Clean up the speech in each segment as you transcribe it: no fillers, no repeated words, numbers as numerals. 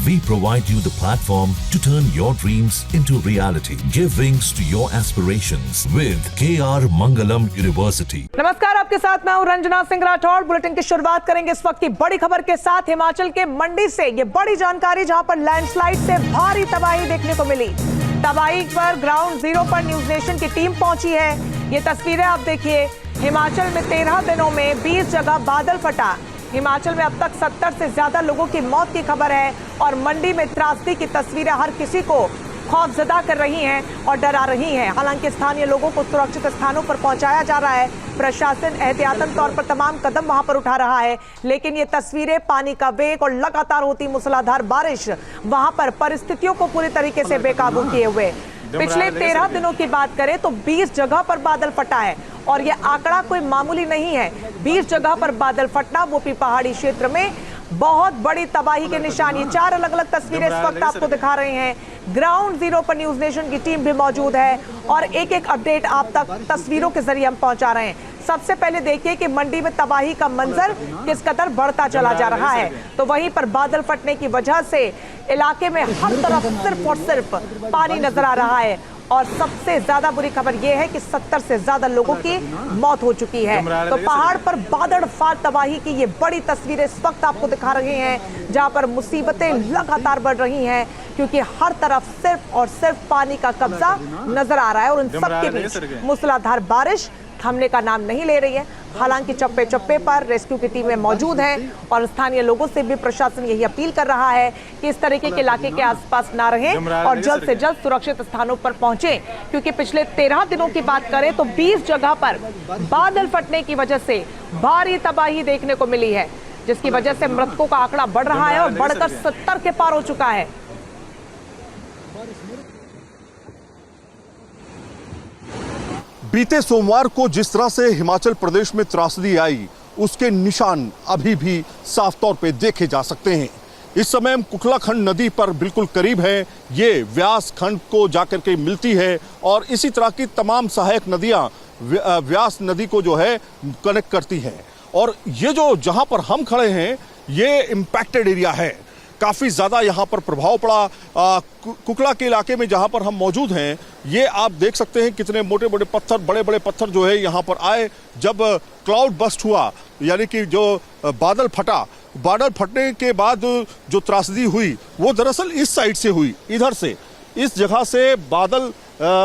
We provide you the platform to turn your dreams into reality. Give wings to your aspirations with KR Mangalam University. नमस्कार, आपके साथ मैं हूं Ranjana Singh Rathore. Bulletin की शुरुआत करेंगे इस वक्त की बड़ी खबर के साथ। हिमाचल के मंडी से ये बड़ी जानकारी, जहां पर लैंडस्लाइड से भारी तबाही देखने को मिली। तबाही पर ग्राउंड जीरो पर न्यूज नेशन की टीम पहुंची है। ये तस्वीरें आप देखिए। हिमाचल में 13 दिनों में 20 जगह बादल फटा। हिमाचल में अब तक 70 से ज्यादा लोगों की मौत की खबर है और मंडी में त्रासदी की तस्वीरें हर किसी को खौफजदा कर रही हैं और डरा रही हैं। हालांकि स्थानीय लोगों को सुरक्षित स्थानों पर पहुंचाया जा रहा है। प्रशासन एहतियातन तौर पर तमाम कदम वहां पर उठा रहा है, लेकिन ये तस्वीरें, पानी का वेग और लगातार होती मूसलाधार बारिश वहां पर परिस्थितियों को पूरी तरीके से बेकाबू किए हुए। पिछले 13 दिनों की बात करें तो 20 जगह पर बादल फटा है और यह आंकड़ा कोई मामूली नहीं है। 20 जगह पर बादल फटना वो भी पहाड़ी क्षेत्र में बहुत बड़ी तबाही के निशान। ये 4 अलग अलग तस्वीरें इस वक्त आपको दिखा रहे हैं। ग्राउंड जीरो पर न्यूज नेशन की टीम भी मौजूद है और एक एक अपडेट आप तक तस्वीरों के जरिए हम पहुंचा रहे हैं। सबसे पहले देखिए कि मंडी में तबाही का मंजर किस कदर बढ़ता चला जा रहा है। तो वहीं पर बादल फटने की वजह से इलाके में हर तरफ सिर्फ और सिर्फ पानी नजर आ रहा है और सबसे ज्यादा बुरी खबर यह है कि 70 से ज्यादा लोगों की मौत हो चुकी है। तो पहाड़ पर बादल फाड़ तबाही की ये बड़ी तस्वीरें इस वक्त आपको दिखा रहे हैं, जहां पर मुसीबतें लगातार बढ़ रही हैं क्योंकि हर तरफ सिर्फ और सिर्फ पानी का कब्जा नजर आ रहा है और उन सबके बीच मूसलाधार बारिश थमने का नाम नहीं ले रही है। हालांकि चप्पे चप्पे पर रेस्क्यू की टीमें मौजूद हैं और स्थानीय लोगों से भी प्रशासन यही अपील कर रहा है कि इस तरीके के इलाके के आसपास ना रहें और जल्द से जल्द सुरक्षित स्थानों पर पहुंचें, क्योंकि पिछले 13 दिनों की बात करें तो 20 जगह पर बादल फटने की वजह से भारी तबाही देखने को मिली है, जिसकी वजह से मृतकों का आंकड़ा बढ़ रहा है और बढ़कर 70 के पार हो चुका है। बीते सोमवार को जिस तरह से हिमाचल प्रदेश में त्रासदी आई, उसके निशान अभी भी साफ तौर पे देखे जा सकते हैं। इस समय हम कुकला खंड नदी पर बिल्कुल करीब हैं। ये व्यास खंड को जाकर के मिलती है और इसी तरह की तमाम सहायक नदियां व्यास नदी को जो है कनेक्ट करती हैं। और ये जो जहां पर हम खड़े हैं, ये इम्पैक्टेड एरिया है। काफ़ी ज़्यादा यहाँ पर प्रभाव पड़ा। कुकला के इलाके में जहाँ पर हम मौजूद हैं, ये आप देख सकते हैं कितने मोटे मोटे पत्थर, बड़े बड़े पत्थर जो है यहाँ पर आए। जब क्लाउड बस्ट हुआ, यानी कि जो बादल फटा, बादल फटने के बाद जो त्रासदी हुई वो दरअसल इस साइड से हुई, इधर से, इस जगह से बादल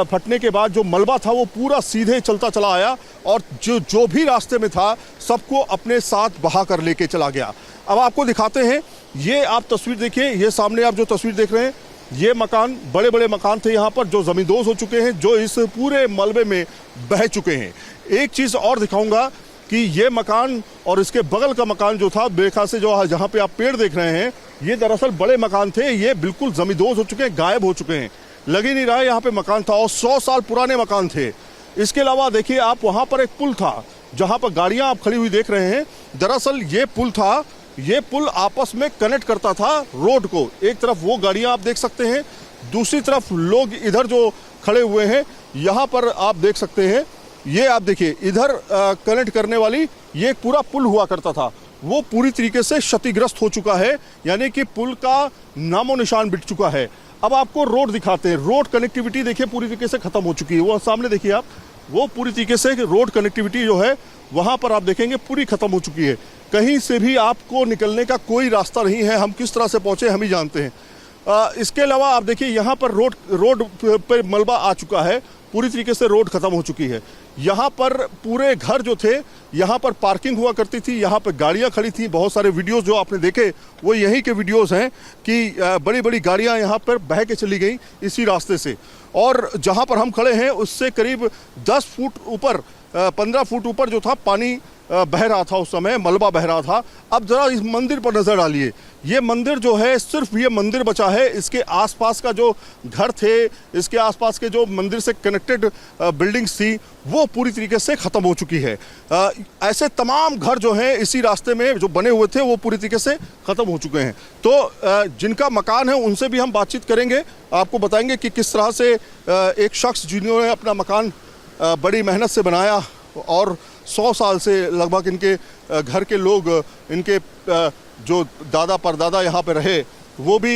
फटने के बाद जो मलबा था वो पूरा सीधे चलता चला आया और जो भी रास्ते में था सबको अपने साथ बहा कर लेके चला गया। अब आपको दिखाते हैं, ये आप तस्वीर देखिए। ये सामने आप जो तस्वीर देख रहे हैं, ये मकान, बड़े बड़े मकान थे यहाँ पर जो ज़मींदोज़ हो चुके हैं, जो इस पूरे मलबे में बह चुके हैं। एक चीज़ और दिखाऊंगा कि ये मकान और इसके बगल का मकान जो था, बेखा से जो जहाँ पे आप पेड़ देख रहे हैं, ये दरअसल बड़े मकान थे। ये बिल्कुल ज़मींदोज़ हो चुके हैं, गायब हो चुके हैं, लग ही नहीं रहा है यहाँ पे मकान था और 100 साल पुराने मकान थे। इसके अलावा देखिए आप, वहाँ पर एक पुल था जहाँ पर गाड़ियाँ आप खड़ी हुई देख रहे हैं। दरअसल ये पुल था, ये पुल आपस में कनेक्ट करता था रोड को। एक तरफ वो गाड़ियां आप देख सकते हैं, दूसरी तरफ लोग इधर जो खड़े हुए हैं, यहाँ पर आप देख सकते हैं। ये आप देखिए, इधर कनेक्ट करने वाली ये पूरा पुल हुआ करता था, वो पूरी तरीके से क्षतिग्रस्त हो चुका है, यानी कि पुल का नामो निशान मिट चुका है। अब आपको रोड दिखाते हैं। रोड कनेक्टिविटी देखिए पूरी तरीके से खत्म हो चुकी है। वो सामने देखिए आप, वो पूरी तरीके से रोड कनेक्टिविटी जो है वहाँ पर आप देखेंगे पूरी खत्म हो चुकी है। कहीं से भी आपको निकलने का कोई रास्ता नहीं है। हम किस तरह से पहुंचे हम ही जानते हैं। इसके अलावा आप देखिए यहाँ पर रोड पर मलबा आ चुका है, पूरी तरीके से रोड खत्म हो चुकी है। यहाँ पर पूरे घर जो थे, यहाँ पर पार्किंग हुआ करती थी, यहाँ पर गाड़ियाँ खड़ी थी। बहुत सारे वीडियोस जो आपने देखे वो यहीं के वीडियोस हैं कि बड़ी बड़ी गाड़ियाँ यहाँ पर बह के चली गई इसी रास्ते से। और जहाँ पर हम खड़े हैं उससे करीब 10 फुट ऊपर, 15 फुट ऊपर जो था पानी बह रहा था, उस समय मलबा बह रहा था। अब जरा इस मंदिर पर नजर डालिए। ये मंदिर जो है, सिर्फ ये मंदिर बचा है। इसके आसपास का जो घर थे, इसके आसपास के जो मंदिर से कनेक्टेड बिल्डिंग्स थी, वो पूरी तरीके से ख़त्म हो चुकी है। ऐसे तमाम घर जो हैं इसी रास्ते में जो बने हुए थे वो पूरी तरीके से ख़त्म हो चुके हैं। तो जिनका मकान है उनसे भी हम बातचीत करेंगे, आपको बताएंगे कि किस तरह से एक शख्स जिन्होंने अपना मकान बड़ी मेहनत से बनाया और 100 साल से लगभग इनके घर के लोग, इनके जो दादा परदादा यहाँ पे रहे, वो भी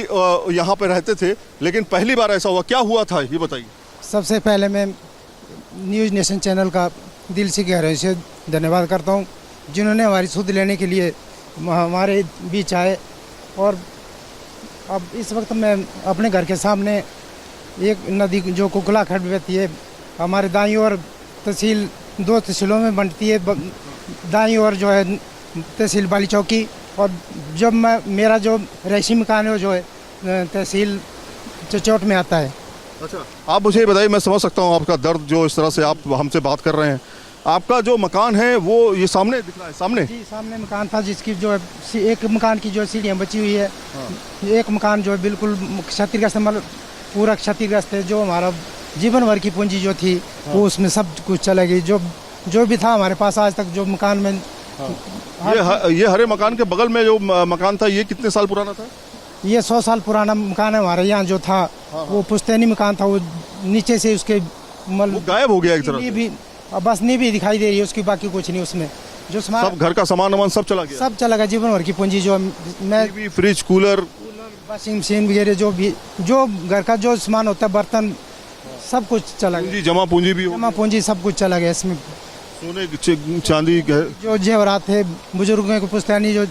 यहाँ पे रहते थे, लेकिन पहली बार ऐसा हुआ। क्या हुआ था ये बताइए। सबसे पहले मैं न्यूज़ नेशन चैनल का दिल से गहराई से धन्यवाद करता हूँ, जिन्होंने हमारी सुध लेने के लिए हमारे बीच आए। और अब इस वक्त मैं अपने घर के सामने एक नदी जो कुकला खड्ड बहती है, हमारे दाईं ओर तहसील 2 तहसीलों में बंटती है। दाईं ओर जो है तहसील बाली चौकी, और जब मेरा जो रहायशी मकान है जो है तहसील चचौट में आता है। अच्छा, आप मुझे ये बताइए, मैं समझ सकता हूँ आपका दर्द, जो इस तरह से आप हमसे बात कर रहे हैं। आपका जो मकान है वो ये सामने दिख रहा है, सामने जी सामने मकान था, जिसकी जो है एक मकान की जो सीढ़ियाँ बची हुई है। एक मकान जो है बिल्कुल क्षतिग्रस्त, मतलब पूरा क्षतिग्रस्त है। जो हमारा जीवन भर की पूंजी जो थी वो उसमें सब कुछ चला गई। जो भी था हमारे पास आज तक, जो मकान में ये हरे मकान के बगल में जो मकान था, ये कितने साल पुराना था? ये 100 साल पुराना मकान है हमारे यहाँ जो था। वो पुश्तैनी मकान था, वो नीचे से उसके वो गायब हो गया एक तरह से। भी बस नहीं भी दिखाई दे रही है उसकी, बाकी कुछ नहीं उसमें। जो सब घर का सामान वामान सब चला गया, सब चला गया। जीवन भर की पूंजी जो मैं TV, fridge, cooler, washing machine वगैरह जो घर का जो सामान होता है, बर्तन, सब कुछ चला गया। जमा पूंजी भी जमा पूंजी सब कुछ चला गया इसमें। सोने चांदी जो जेवरात थे, बुजुर्गों के पुश्तैनी जो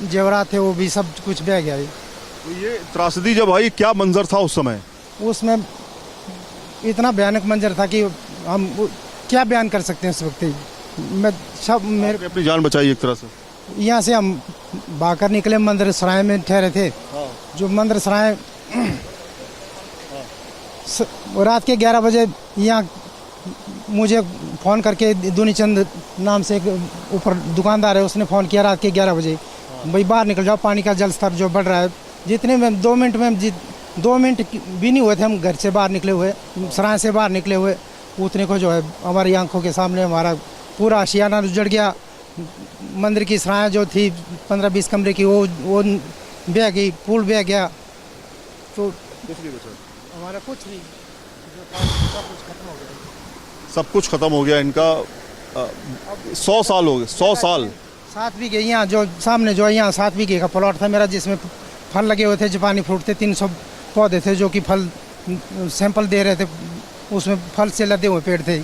जेवरात थे, वो भी सब कुछ बह गया। तो ये त्रासदी जब आई, क्या मंजर था उस समय? उसमें इतना भयानक मंजर था कि हम क्या बयान कर सकते हैं उस वक्त। मैं सब मेरे अपनी जान बचाई एक तरह से। यहाँ से हम भागकर निकले, मंदिर सराय में ठहरे थे। जो मंदिर सराय रात के 11 बजे यहाँ मुझे फ़ोन करके दुनीचंद नाम से एक ऊपर दुकानदार है, उसने फ़ोन किया रात के 11 बजे, भाई बाहर निकल जाओ, पानी का जल स्तर जो बढ़ रहा है। जितने में 2 मिनट में 2 मिनट भी नहीं हुए थे हम घर से बाहर निकले हुए, सराय से बाहर निकले हुए, उतने को जो है हमारी आंखों के सामने हमारा पूरा आशियाना उजड़ गया। मंदिर की सराय जो थी 15-20 कमरे की, वो बह गई, पुल बह गया। तो कुछ नहीं बचा हमारा, कुछ नहीं, सब कुछ खत्म हो गया इनका। 100 साल हो गए, 100 साल। 7 बीघे यहाँ जो सामने जो है, यहाँ 7 बीघे का प्लॉट था मेरा, जिसमें फल लगे हुए थे, जापानी फ्रूट थे। 300 पौधे थे जो कि फल सैंपल दे रहे थे, उसमें फल से लदे हुए पेड़ थे।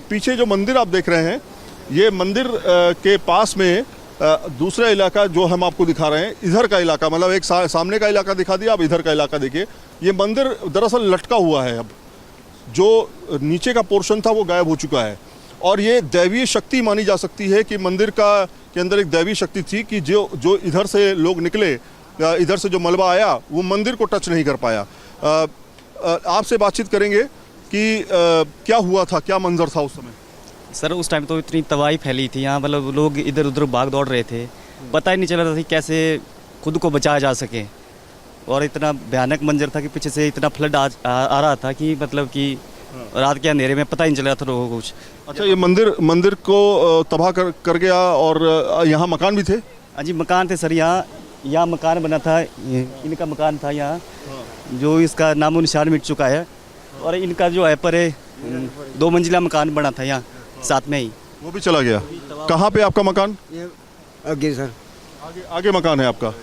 पीछे जो मंदिर आप देख रहे हैं, ये मंदिर के पास में दूसरा इलाका जो हम आपको दिखा रहे हैं, इधर का इलाका, मतलब एक सामने का इलाका दिखा दिया, अब इधर का इलाका देखिए। ये मंदिर दरअसल लटका हुआ है। अब जो नीचे का पोर्शन था वो गायब हो चुका है, और ये दैवीय शक्ति मानी जा सकती है कि मंदिर के अंदर एक दैवीय शक्ति थी कि जो इधर से लोग निकले, इधर से जो मलबा आया, वो मंदिर को टच नहीं कर पाया। आपसे बातचीत करेंगे कि क्या हुआ था, क्या मंजर था उस समय। सर उस टाइम तो इतनी तबाही फैली थी यहाँ, मतलब लोग इधर उधर भाग दौड़ रहे थे, पता ही नहीं चल रहा था कि कैसे खुद को बचाया जा सके। और इतना भयानक मंजर था कि पीछे से इतना फ्लड आ रहा था कि मतलब कि रात के अंधेरे में पता ही नहीं चल रहा था लोगों को कुछ। अच्छा, ये मंदिर को तबाह कर गया, और यहाँ मकान भी थे? हाँ जी, मकान थे सर। यहाँ मकान बना था, इनका मकान था यहाँ, जो इसका नामो निशान मिट चुका है। और इनका जो है पर 2 मंजिला मकान बना था यहाँ साथ में ही, वो भी चला गया। कहाँ पे आपका मकान? आगे सर, आगे मकान है आपका,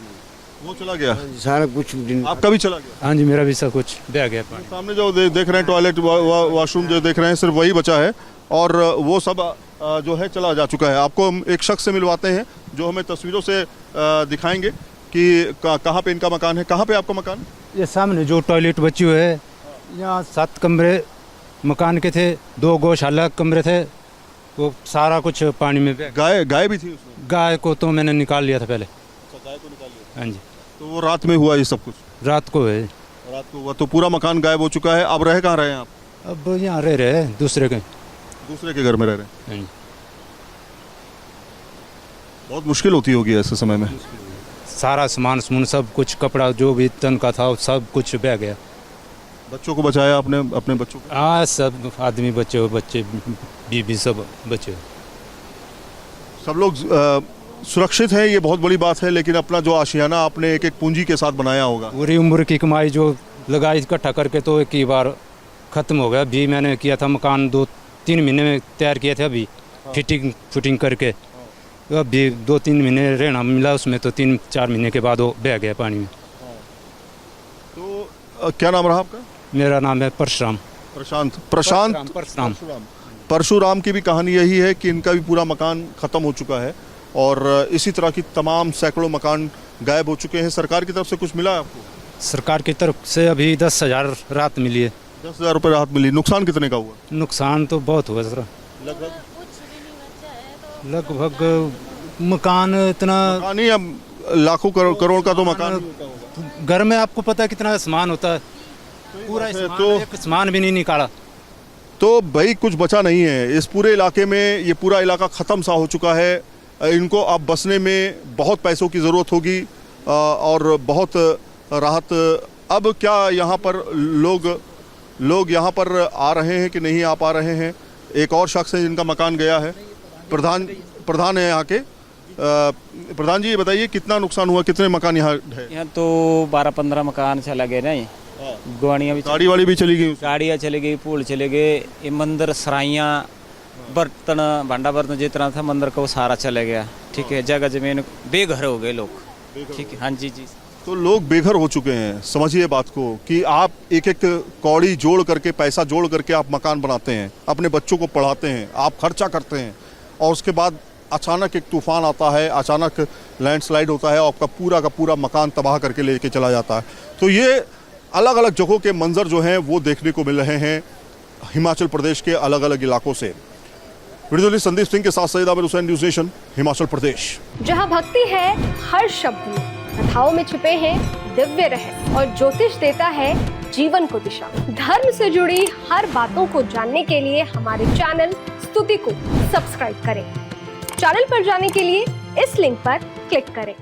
वो चला गया सारा कुछ। आपका भी चला गया? हाँ जी, मेरा भी सब कुछ बह गया। सामने जो देख रहे हैं टॉयलेट वॉशरूम जो देख रहे हैं, सिर्फ वही बचा है, और वो सब जो है चला जा चुका है। आपको हम एक शख्स से मिलवाते हैं जो हमें तस्वीरों से दिखाएंगे कि कहाँ पे इनका मकान है। कहाँ पे आपका मकान? ये सामने जो टॉयलेट बची हुई है, यहाँ 7 कमरे मकान के थे, 2 गौशाला कमरे थे, वो सारा कुछ पानी में बह। गाय भी थी उसमें? गाय को तो मैंने निकाल लिया था पहले। गाय को निकाल लिया? हाँ जी। तो वो रात में हुआ ये सब कुछ? रात को है। रात को हुआ, तो पूरा मकान गायब हो चुका है। अब रह कहाँ रहे हैं आप? अब यहाँ रह रहे हैं दूसरे के घर में रह रहे हैं। हाँ जी। बहुत मुश्किल होती होगी ऐसे समय में। सारा सामान सब कुछ, कपड़ा जो भी तन का था सब कुछ बह गया। बच्चों को बचाया आपने, अपने बच्चों को? हाँ, सब आदमी बच्चे बीबी सब बच्चे, सब लोग सुरक्षित हैं, ये बहुत बड़ी बात है। लेकिन अपना जो आशियाना आपने एक पूंजी के साथ बनाया होगा, पूरी उम्र की कमाई जो लगाई इकट्ठा करके, तो एक ही बार ख़त्म हो गया। अभी मैंने किया था मकान 2-3 महीने में तैयार किए थे, अभी फिटिंग करके, अब भी 2-3 महीने रहना मिला उसमें, तो 3-4 महीने के बाद वो बह गया पानी में। तो क्या नाम रहा आपका? मेरा नाम है परशुराम। प्रशांत परशुराम की भी कहानी यही है कि इनका भी पूरा मकान ख़त्म हो चुका है और इसी तरह की तमाम सैकड़ों मकान गायब हो चुके हैं। सरकार की तरफ से कुछ मिला है आपको? लगभग सरकार की तरफ से अभी 10,000 राहत मिली है। 10,000 रुपये राहत मिली। नुकसान कितने का हुआ? नुकसान तो बहुत हुआ सर, लगभग मकान इतना मकान ही अब लाखों करोड़ का तो मकान। घर में आपको पता है कितना सामान होता है, पूरा एक सामान भी नहीं निकाला। तो भाई कुछ बचा नहीं है इस पूरे इलाके में। ये पूरा इलाका ख़त्म सा हो चुका है। इनको अब बसने में बहुत पैसों की ज़रूरत होगी और बहुत राहत। अब क्या यहाँ पर लोग यहाँ पर आ रहे हैं कि नहीं आ पा रहे हैं? एक और शख्स है जिनका मकान गया है, प्रधान है यहाँ के। प्रधान जी ये बताइए कितना नुकसान हुआ, कितने मकान यहाँ है? यहाँ तो 12-15 मकान चला गए नहीं, गाड़ियाँ भी गाड़ी वाड़ी भी चली गई, गाड़ियाँ चली गई, पुल चले गए, ये मंदिर सराइयाँ बर्तन भांडा बर्तन जितना था मंदिर का वो सारा चला गया। ठीक है, जगह जमीन बेघर हो गए लोग। ठीक है, हाँ जी जी। तो लोग बेघर हो चुके हैं। समझिए बात को कि आप एक एक कौड़ी जोड़ करके, पैसा जोड़ करके आप मकान बनाते हैं, अपने बच्चों को पढ़ाते हैं, आप खर्चा करते हैं और उसके बाद अचानक एक तूफान आता है, अचानक लैंडस्लाइड होता है और आपका पूरा का पूरा मकान तबाह करके लेके चला जाता है। तो ये अलग अलग जगहों के मंजर जो हैं वो देखने को मिल रहे हैं हिमाचल प्रदेश के अलग अलग इलाकों से। वीडियो जर्नलिस्ट संदीप सिंह के साथ सईद आबिद हुसैन, न्यूज़ नेशन, हिमाचल प्रदेश। जहां भक्ति है हर शब्द में, कथाओं में छिपे हैं दिव्य रहस्य और ज्योतिष देता है जीवन को दिशा। धर्म से जुड़ी हर बातों को जानने के लिए हमारे चैनल स्तुति को सब्सक्राइब करें। चैनल पर जाने के लिए इस लिंक पर क्लिक करें।